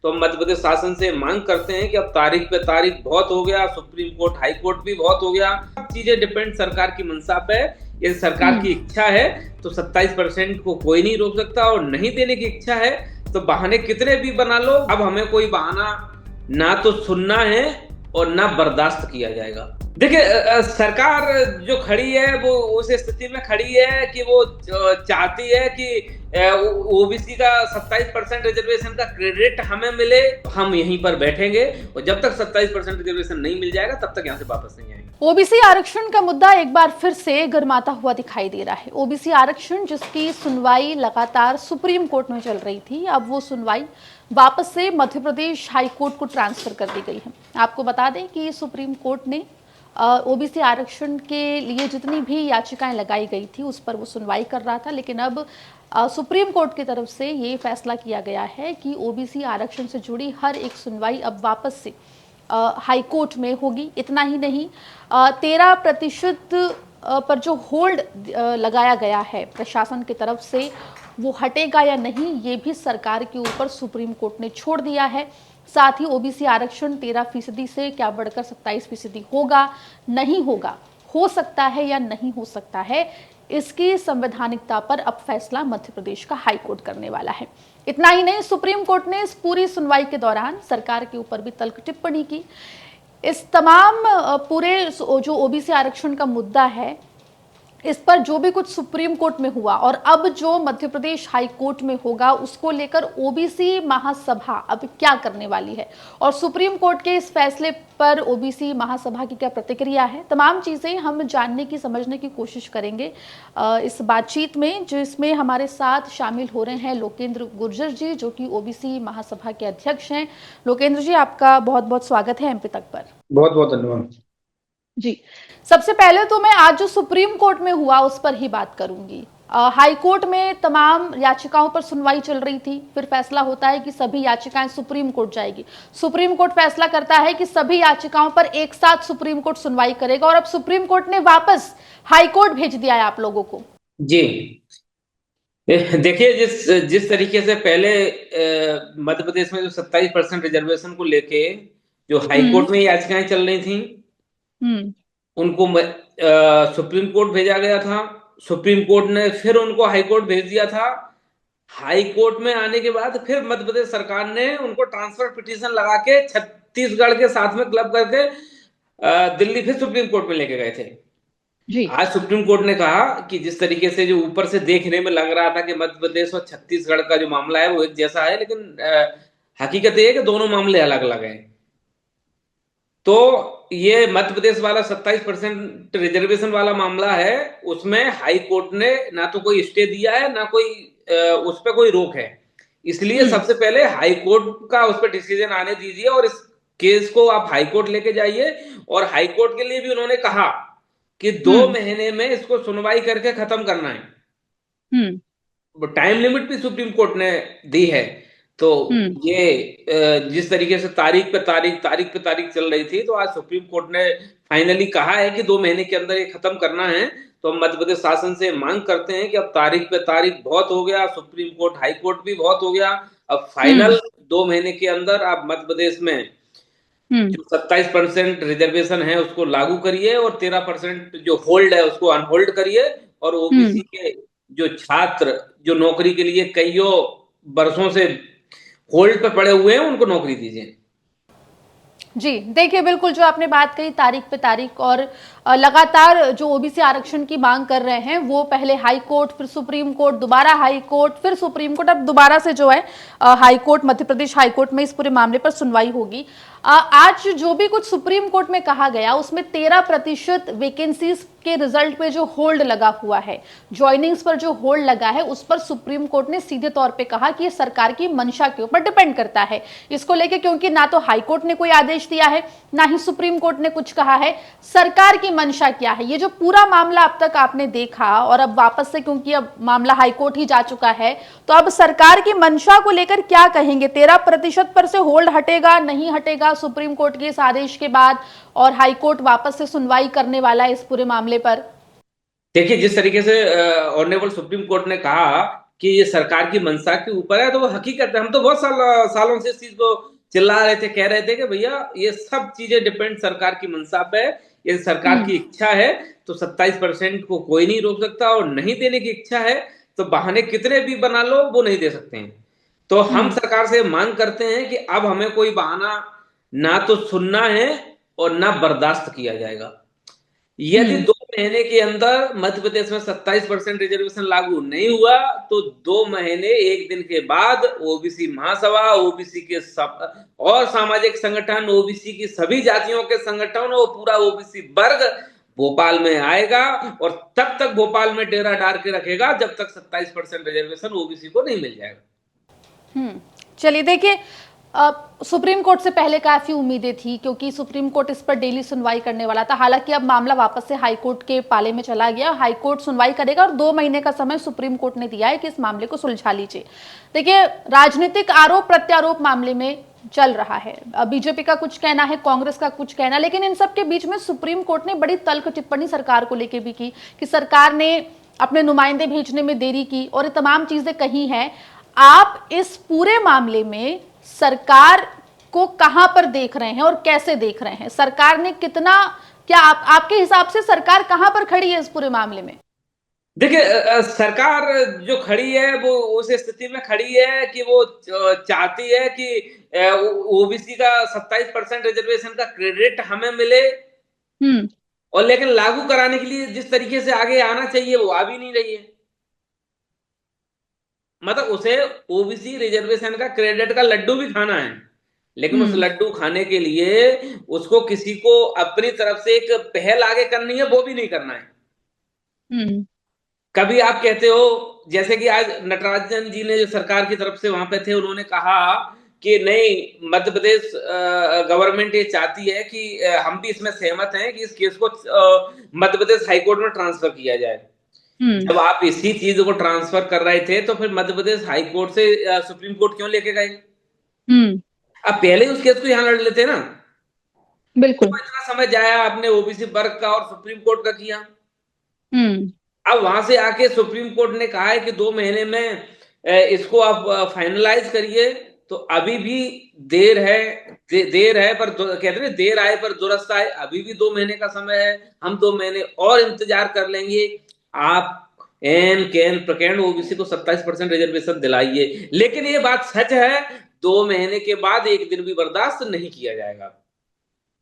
तो हम मध्य प्रदेश शासन से मांग करते हैं कि अब तारीख पे तारीख बहुत हो गया, सुप्रीम कोर्ट हाई कोर्ट भी बहुत हो गया। सब चीजें डिपेंड सरकार की मंशा पे है। यदि सरकार की इच्छा है तो 27% को कोई नहीं रोक सकता, और नहीं देने की इच्छा है तो बहाने कितने भी बना लो, अब हमें कोई बहाना ना तो सुनना है और ना बर्दाश्त किया जाएगा। देखिए, सरकार जो खड़ी है वो उस स्थिति में खड़ी है कि वो चाहती है कि ओबीसी का 27% रिजर्वेशन का क्रेडिट हमें मिले। हम यहीं पर बैठेंगे और जब तक 27% रिजर्वेशन नहीं मिल जाएगा तब तक यहाँ से वापस नहीं आएंगे। ओबीसी आरक्षण का मुद्दा एक बार फिर से गरमाता हुआ दिखाई दे रहा है। ओबीसी आरक्षण जिसकी सुनवाई लगातार सुप्रीम कोर्ट में चल रही थी, अब वो सुनवाई वापस से मध्य प्रदेश हाई कोर्ट को ट्रांसफर कर दी गई है। आपको बता दें कि सुप्रीम कोर्ट ने ओबीसी आरक्षण के लिए जितनी भी याचिकाएं लगाई गई थी उस पर वो सुनवाई कर रहा था, लेकिन अब सुप्रीम कोर्ट की तरफ से ये फैसला किया गया है कि ओबीसी आरक्षण से जुड़ी हर एक सुनवाई अब वापस से हाई कोर्ट में होगी। इतना ही नहीं, 13% पर जो होल्ड लगाया गया है प्रशासन की तरफ से, वो हटेगा या नहीं ये भी सरकार के ऊपर सुप्रीम कोर्ट ने छोड़ दिया है। साथ ही ओबीसी आरक्षण 13% से क्या बढ़कर 27% होगा, नहीं होगा, हो सकता है या नहीं हो सकता है, इसकी संवैधानिकता पर अब फैसला मध्य प्रदेश का हाई कोर्ट करने वाला है। इतना ही नहीं, सुप्रीम कोर्ट ने इस पूरी सुनवाई के दौरान सरकार के ऊपर भी तल्ख टिप्पणी की। इस तमाम पूरे जो ओबीसी आरक्षण का मुद्दा है, इस पर जो भी कुछ सुप्रीम कोर्ट में हुआ और अब जो मध्य प्रदेश हाई कोर्ट में होगा, उसको लेकर ओबीसी महासभा अब क्या करने वाली है और सुप्रीम कोर्ट के इस फैसले पर ओबीसी महासभा की क्या प्रतिक्रिया है, तमाम चीजें हम जानने की समझने की कोशिश करेंगे इस बातचीत में, जिसमें हमारे साथ शामिल हो रहे हैं लोकेंद्र गुर्जर जी, जो कि ओबीसी महासभा के अध्यक्ष हैं। लोकेंद्र जी, आपका बहुत बहुत स्वागत है एमपी तक पर। बहुत बहुत धन्यवाद जी। सबसे पहले तो मैं आज जो सुप्रीम कोर्ट में हुआ उस पर ही बात करूंगी। हाई कोर्ट में तमाम याचिकाओं पर सुनवाई चल रही थी, फिर फैसला होता है कि सभी याचिकाएं सुप्रीम कोर्ट जाएगी। सुप्रीम कोर्ट फैसला करता है कि सभी याचिकाओं पर एक साथ सुप्रीम कोर्ट सुनवाई करेगा, और अब सुप्रीम कोर्ट ने वापस हाई कोर्ट भेज दिया है आप लोगों को। जी। देखिए, जिस तरीके से पहले मध्य प्रदेश में जो 27% रिजर्वेशन को लेके जो हाई कोर्ट में याचिकाएं चल रही थी, उनको सुप्रीम कोर्ट भेजा गया था। सुप्रीम कोर्ट ने फिर उनको हाई कोर्ट भेज दिया था। हाई कोर्ट में आने के बाद फिर मध्य प्रदेश सरकार ने उनको ट्रांसफर पिटीशन लगा के छत्तीसगढ़ के साथ में क्लब करके दिल्ली फिर सुप्रीम कोर्ट में लेके गए थे। जी। आज सुप्रीम कोर्ट ने कहा कि जिस तरीके से जो ऊपर से देखने में लग रहा था कि मध्य प्रदेश और छत्तीसगढ़ का जो मामला है वो एक जैसा है, लेकिन हकीकत ये है कि दोनों मामले अलग अलग हैं। तो ये मध्य प्रदेश वाला 27% रिजर्वेशन वाला मामला है, उसमें हाई कोर्ट ने ना तो कोई स्टे दिया है ना कोई उस पर कोई रोक है। इसलिए सबसे पहले हाई कोर्ट का उस पर डिसीजन आने दीजिए और इस केस को आप हाई कोर्ट लेके जाइए। और हाई कोर्ट के लिए भी उन्होंने कहा कि 2 महीने में इसको सुनवाई करके खत्म करना है। टाइम लिमिट भी सुप्रीम कोर्ट ने दी है। तो ये जिस तरीके से तारीख पे तारीख चल रही थी, तो आज सुप्रीम कोर्ट ने फाइनली कहा है कि 2 महीने के अंदर ये खत्म करना है। तो हम मध्य प्रदेश शासन से मांग करते हैं कि अब तारीख पे तारीख बहुत हो गया, सुप्रीम कोर्ट हाई कोर्ट भी बहुत हो गया, अब फाइनल 2 महीने के अंदर आप मध्य प्रदेश में जो 27% रिजर्वेशन है उसको लागू करिए और 13% जो होल्ड है उसको अनहोल्ड करिए। और ओबीसी के जो छात्र जो नौकरी के लिए कईयों वर्षों से होल्ड पे पड़े हुए हैं उनको नौकरी दीजिए। जी, देखिए, बिल्कुल जो आपने बात कही तारीख पे तारीख, और लगातार जो ओबीसी आरक्षण की मांग कर रहे हैं वो पहले हाई कोर्ट, फिर सुप्रीम कोर्ट, दोबारा हाई कोर्ट, फिर सुप्रीम कोर्ट, अब दोबारा से जो है high court, Madhya Pradesh high court में इस पूरे मामले पर सुनवाई होगी। आज जो भी कुछ सुप्रीम कोर्ट में कहा गया उसमें 13% वैकेंसीज के रिजल्ट पे जो होल्ड लगा हुआ है, ज्वाइनिंग्स पर जो होल्ड लगा है, उस पर सुप्रीम कोर्ट ने सीधे तौर पे कहा कि ये सरकार की मंशा के ऊपर डिपेंड करता है इसको लेके, क्योंकि ना तो हाई कोर्ट ने कोई आदेश दिया है ना ही सुप्रीम कोर्ट ने कुछ कहा है। सरकार की मंशा क्या है, ये जो पूरा मामला अब तक आपने देखा और अब वापस से, क्योंकि अब मामला हाई कोर्ट ही जा चुका है, तो अब सरकार की मंशा को लेकर क्या कहेंगे? 13% पर से होल्ड हटेगा, नहीं हटेगा सुप्रीम कोर्ट के इस आदेश के बाद, और हाई कोर्ट वापस से सुनवाई करने वाला है इस पूरे मामले पर? देखिए, जिस तरीके से ऑनरेबल सुप्रीम कोर्ट ने कहा कि ये सरकार की मंशा के ऊपर है, तो वो हकीकत है। हम तो बहुत सालों से इस चीज को चिल्ला रहे थे, कह रहे थे कि भैया ये सब चीजें डिपेंड सरकार की मंशा पे है। ये सरकार की इच्छा है तो 27% को कोई नहीं रोक सकता, और नहीं देने की इच्छा है तो बहाने कितने भी बना लो वो नहीं दे सकते हैं। तो हम सरकार से मांग करते हैं कि अब हमें कोई बहाना ना तो सुनना है और ना बर्दाश्त किया जाएगा। यदि 2 महीने के अंदर मध्य प्रदेश में 27% रिजर्वेशन लागू नहीं हुआ तो 2 महीने 1 दिन के बाद ओबीसी महासभा, ओबीसी के सब और सामाजिक संगठन, ओबीसी की सभी जातियों के संगठन और पूरा ओबीसी वर्ग भोपाल में आएगा, और तब तक भोपाल में डेरा डाल के रखेगा जब तक 27% रिजर्वेशन ओबीसी को नहीं मिल जाएगा। चलिए देखिए, सुप्रीम कोर्ट से पहले काफी उम्मीदें थी क्योंकि सुप्रीम कोर्ट इस पर डेली सुनवाई करने वाला था। हालांकि अब मामला वापस से हाई कोर्ट के पाले में चला गया। हाई कोर्ट सुनवाई करेगा और 2 महीने का समय सुप्रीम कोर्ट ने दिया है कि इस मामले को सुलझा लीजिए। देखिए, राजनीतिक आरोप प्रत्यारोप मामले में चल रहा है। बीजेपी का कुछ कहना है, कांग्रेस का कुछ कहना, लेकिन इन सब के बीच में सुप्रीम कोर्ट ने बड़ी तल्ख टिप्पणी सरकार को लेकर भी की कि सरकार ने अपने नुमाइंदे भेजने में देरी की और ये तमाम चीजें कही हैं। आप इस पूरे मामले में सरकार को कहां पर देख रहे हैं और कैसे देख रहे हैं? सरकार ने कितना, क्या आपके हिसाब से सरकार कहां पर खड़ी है इस पूरे मामले में? देखिए, सरकार जो खड़ी है वो उस स्थिति में खड़ी है कि वो चाहती है कि ओबीसी का 27% रिजर्वेशन का क्रेडिट हमें मिले, और लेकिन लागू कराने के लिए जिस तरीके से आगे आना चाहिए वो आ भी नहीं रही है। मतलब उसे ओबीसी रिजर्वेशन का क्रेडिट का लड्डू भी खाना है, लेकिन उस लड्डू खाने के लिए उसको किसी को अपनी तरफ से एक पहल आगे करनी है, वो भी नहीं करना है। कभी आप कहते हो, जैसे कि आज नटराजन जी ने जो सरकार की तरफ से वहां पे थे, उन्होंने कहा कि नहीं, मध्य प्रदेश गवर्नमेंट ये चाहती है कि हम भी इसमें सहमत हैं कि इस केस को मध्य प्रदेश हाईकोर्ट में ट्रांसफर किया जाए। जब आप इसी चीज को ट्रांसफर कर रहे थे तो फिर मध्य प्रदेश हाई कोर्ट से सुप्रीम कोर्ट क्यों लेके गए? अब पहले उस केस को यहां लड़ लेते ना। बिल्कुल। तो इतना समय जाया आपने ओबीसी वर्ग का और सुप्रीम कोर्ट का किया। अब वहां से आके सुप्रीम कोर्ट ने कहा है कि 2 महीने में इसको आप फाइनलाइज करिए, तो अभी भी देर है। देर है पर कहते हैं देर आए पर दुरुस्त आए। अभी भी 2 महीने का समय है, हम 2 महीने और इंतजार कर लेंगे। आप एन कैन प्रकैंड ओबीसी को 27% रिजर्वेशन दिलाइए, लेकिन ये बात सच है, 2 महीने के बाद 1 दिन भी बर्दाश्त नहीं किया जाएगा,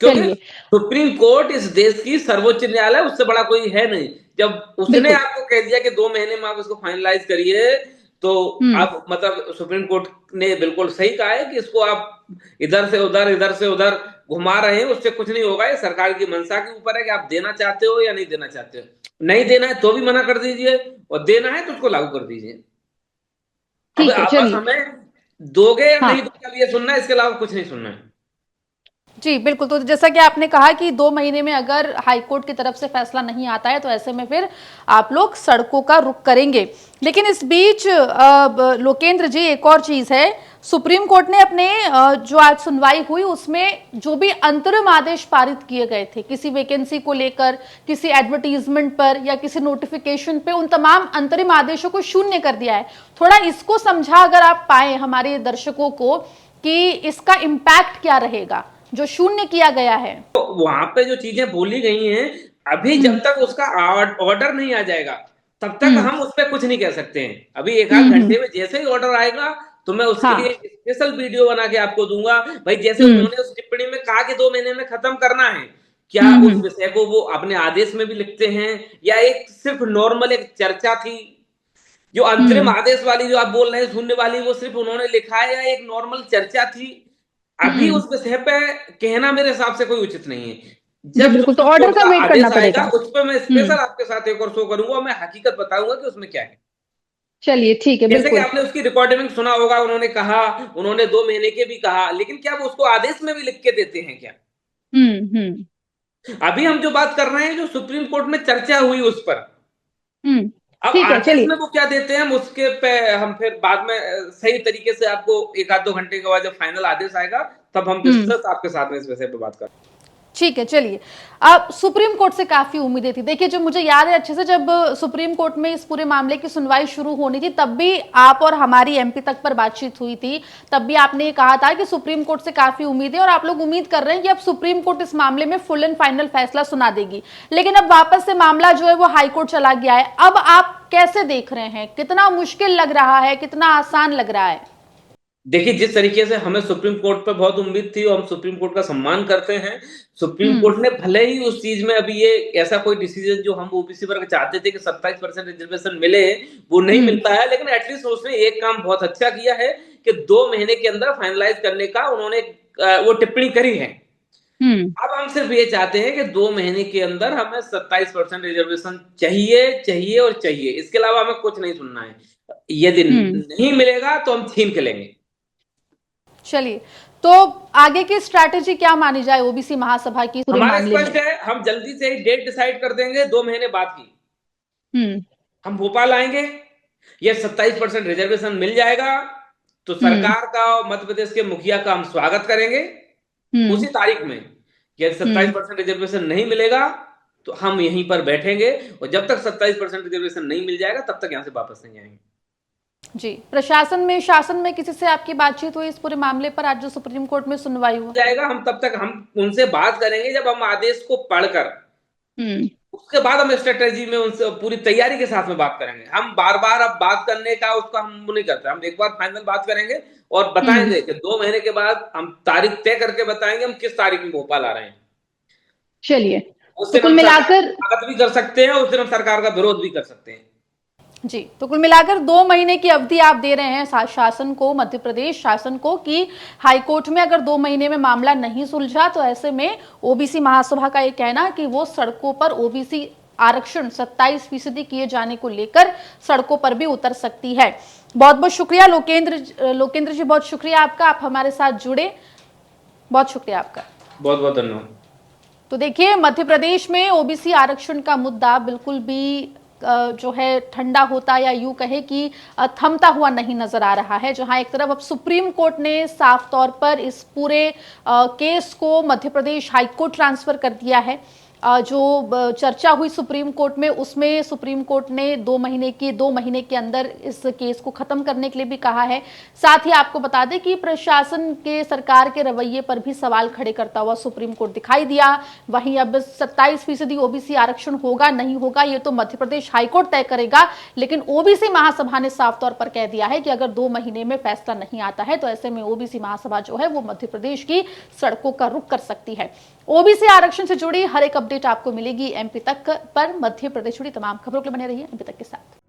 क्योंकि सुप्रीम कोर्ट इस देश की सर्वोच्च न्यायालय, उससे बड़ा कोई है नहीं। जब उसने आपको कह दिया कि 2 महीने में आप इसको फाइनलाइज करिए, तो आप मतलब सुप्रीम कोर्ट ने बिल्कुल सही कहा है कि इसको आप इधर से उधर घुमा रहे हैं, उससे कुछ नहीं होगा। ये सरकार की मंशा के ऊपर है कि आप देना चाहते हो या नहीं देना चाहते हो। नहीं देना है तो भी मना कर दीजिए, और देना है तो उसको लागू कर दीजिए। अब आप बस हमें दोगे या नहीं दोगे, अब ये सुनना है, इसके अलावा कुछ नहीं सुनना है। जी बिल्कुल। तो जैसा कि आपने कहा कि 2 महीने में अगर हाईकोर्ट की तरफ से फैसला नहीं आता है तो ऐसे में फिर आप लोग सड़कों का रुख करेंगे। लेकिन इस बीच लोकेंद्र जी, एक और चीज है, सुप्रीम कोर्ट ने अपने जो आज सुनवाई हुई उसमें जो भी अंतरिम आदेश पारित किए गए थे किसी वैकेंसी को लेकर, किसी एडवर्टीजमेंट पर या किसी नोटिफिकेशन पे, उन तमाम अंतरिम आदेशों को शून्य कर दिया है। थोड़ा इसको समझा अगर आप पाए हमारे दर्शकों को कि इसका इम्पैक्ट क्या रहेगा जो शून्य किया गया है। तो वहां पे जो चीजें बोली गई हैं, अभी जब तक उसका ऑर्डर नहीं आ जाएगा तब तक हम उस पर कुछ नहीं कह सकते हैं। अभी 1 आध घंटे में जैसे ही ऑर्डर आएगा तो मैं उसके लिए स्पेशल वीडियो बना के आपको दूंगा। भाई जैसे उन्होंने उस टिप्पणी में कहा कि 2 महीने में खत्म करना है, क्या उस विषय को वो अपने आदेश में भी लिखते हैं, या एक सिर्फ नॉर्मल एक चर्चा थी? जो अंतरिम आदेश वाली जो आप बोल रहे हैं शून्य वाली, वो सिर्फ उन्होंने लिखा है या एक नॉर्मल चर्चा थी? अभी उस विषय पे कहना मेरे हिसाब से कोई उचित नहीं है। जब बिल्कुल, तो ऑर्डर का वेट करना पड़ेगा। उस पर मैं स्पेशल आपके साथ एक और शो करूंगा, मैं हकीकत बताऊंगा कि उसमें क्या है। चलिए ठीक है। जैसे कि आपने उसकी रिकॉर्डिंग सुना होगा, उन्होंने कहा, उन्होंने 2 महीने के भी कहा, लेकिन क्या वो उसको आदेश में भी लिख के देते हैं क्या? अभी हम जो बात कर रहे हैं, जो सुप्रीम कोर्ट में चर्चा हुई उस पर, अब आदेश में वो क्या देते हैं हम उसके पे हम फिर बाद में सही तरीके से आपको 1 आध 2 घंटे के बाद जब फाइनल आदेश आएगा तब हम विस्तृत आपके साथ में इस विषय पे बात करें। ठीक है, चलिए। अब सुप्रीम कोर्ट से काफी उम्मीदें थी। देखिए, जो मुझे याद है अच्छे से, जब सुप्रीम कोर्ट में इस पूरे मामले की सुनवाई शुरू होनी थी, तब भी आप और हमारी एमपी तक पर बातचीत हुई थी। तब भी आपने कहा था कि सुप्रीम कोर्ट से काफी उम्मीद है और आप लोग उम्मीद कर रहे हैं कि अब सुप्रीम कोर्ट इस मामले में फुल एंड फाइनल फैसला सुना देगी। लेकिन अब वापस से मामला जो है वो हाईकोर्ट चला गया है। अब आप कैसे देख रहे हैं? कितना मुश्किल लग रहा है, कितना आसान लग रहा है? देखिए, जिस तरीके से हमें सुप्रीम कोर्ट पर बहुत उम्मीद थी और हम सुप्रीम कोर्ट का सम्मान करते हैं, सुप्रीम कोर्ट ने भले ही उस चीज में अभी ये ऐसा कोई डिसीजन जो हम ओबीसी वर्ग चाहते थे कि 27% रिजर्वेशन मिले, वो नहीं मिलता है, लेकिन एटलीस्ट उसने एक काम बहुत अच्छा किया है कि 2 महीने के अंदर फाइनलाइज करने का उन्होंने वो टिप्पणी करी है। अब हम सिर्फ ये चाहते हैं कि 2 महीने के अंदर हमें 27% रिजर्वेशन चाहिए, चाहिए और चाहिए। इसके अलावा हमें कुछ नहीं सुनना है। यदि नहीं मिलेगा तो हम छीन के लेंगे। चलिए, तो आगे की स्ट्रैटेजी क्या मानी जाए ओबीसी महासभा की पूरे हमारा मामले स्पष्ट में? है, हम जल्दी से ही डेट डिसाइड कर देंगे 2 महीने बाद की। हम भोपाल आएंगे, ये 27% रिजर्वेशन मिल जाएगा तो सरकार का और मध्य प्रदेश के मुखिया का हम स्वागत करेंगे उसी तारीख में। यदि 27% रिजर्वेशन नहीं मिलेगा तो हम यहीं पर बैठेंगे और जब तक 27% रिजर्वेशन नहीं मिल जाएगा तब तक यहां से वापस नहीं आएंगे। जी, प्रशासन में, शासन में किसी से आपकी बातचीत हुई इस पूरे मामले पर? आज जो सुप्रीम कोर्ट में सुनवाई हुआ जाएगा, हम तब तक हम उनसे बात करेंगे जब हम आदेश को पढ़कर उसके बाद हम स्ट्रेटेजी में उनसे पूरी तैयारी के साथ में बात करेंगे। हम बार बार अब बात करने का उसका हम नहीं करते, हम एक बार फाइनल बात करेंगे और बताएंगे कि 2 महीने के बाद हम तारीख तय करके बताएंगे हम किस तारीख में भोपाल आ रहे हैं। चलिए, उस तो दिन कुल हम मिलाकर स्वागत भी कर सकते हैं, उस दिन हम सरकार का विरोध भी कर सकते हैं। जी, तो कुल मिलाकर 2 महीने की अवधि आप दे रहे हैं शासन को, मध्य प्रदेश शासन को, कि हाईकोर्ट में अगर 2 महीने में मामला नहीं सुलझा तो ऐसे में ओबीसी महासभा का ये कहना कि वो सड़कों पर ओबीसी आरक्षण 27% किए जाने को लेकर सड़कों पर भी उतर सकती है। बहुत बहुत शुक्रिया लोकेंद्र जी, बहुत शुक्रिया आपका, आप हमारे साथ जुड़े, बहुत शुक्रिया आपका। बहुत बहुत धन्यवाद। तो देखिए, मध्य प्रदेश में ओबीसी आरक्षण का मुद्दा बिल्कुल भी जो है ठंडा होता या यूं कहे कि थमता हुआ नहीं नजर आ रहा है। जहां एक तरफ अब सुप्रीम कोर्ट ने साफ तौर पर इस पूरे केस को मध्य प्रदेश हाईकोर्ट ट्रांसफर कर दिया है। जो चर्चा हुई सुप्रीम कोर्ट में, उसमें सुप्रीम कोर्ट ने 2 महीने के अंदर इस केस को खत्म करने के लिए भी कहा है। साथ ही आपको बता दें कि प्रशासन के, सरकार के रवैये पर भी सवाल खड़े करता हुआ सुप्रीम कोर्ट दिखाई दिया। वहीं अब 27% ओबीसी आरक्षण होगा नहीं होगा ये तो मध्य प्रदेश हाईकोर्ट तय करेगा, लेकिन ओबीसी महासभा ने साफ तौर पर कह दिया है कि अगर 2 महीने में फैसला नहीं आता है तो ऐसे में ओबीसी महासभा जो है वो मध्य प्रदेश की सड़कों का रुख कर सकती है। ओबीसी आरक्षण से जुड़ी हर एक अपडेट आपको मिलेगी एमपी तक पर। मध्य प्रदेश जुड़ी तमाम खबरों के लिए बने रहिए एमपी तक के साथ।